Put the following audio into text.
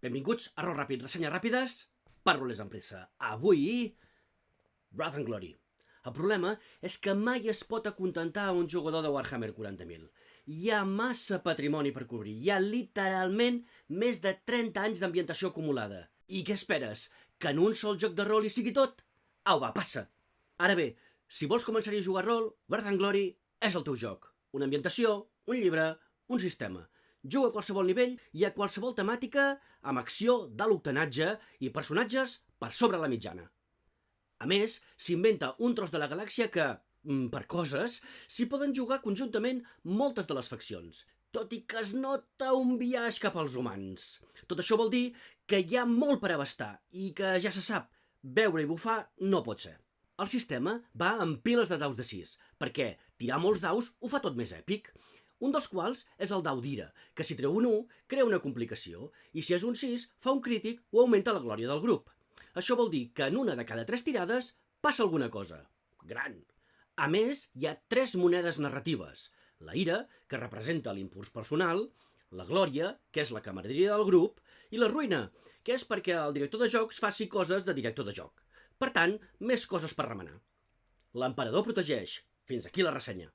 Benvinguts a Rol Ràpid, ressenyes ràpides per roles en pressa. Avui, Wrath and Glory. El problema és que mai es pot acontentar un jugador de Warhammer 40.000. Hi ha massa patrimoni per cobrir, hi ha literalment més de 30 anys d'ambientació acumulada. I què esperes? Que en un sol joc de rol hi sigui tot? Au va, passa! Ara bé, si vols començar a jugar a rol, Wrath and Glory és el teu joc. Una ambientació, un llibre, un sistema. Juga a qualsevol nivell i a qualsevol temàtica amb acció d'alt octanatge i personatges per sobre la mitjana. A més, s'inventa un tros de la galàxia que, per coses, s'hi poden jugar conjuntament moltes de les faccions, tot i que es nota un biaix cap als humans. Tot això vol dir que hi ha molt per abastar i que, ja se sap, beure i bufar no pot ser. El sistema va amb piles de daus de 6, perquè tirar molts daus ho fa tot més èpic. Un dels quals és el dau d'ira, que si treu un 1, crea una complicació, i si és un 6, fa un crític o augmenta la glòria del grup. Això vol dir que en una de cada 3 tirades passa alguna cosa. Gran! A més, hi ha 3 monedes narratives. La ira, que representa l'impuls personal, la glòria, que és la camaraderia del grup, i la ruïna, que és perquè el director de jocs faci coses de director de joc. Per tant, més coses per remenar. L'emperador protegeix. Fins aquí la ressenya.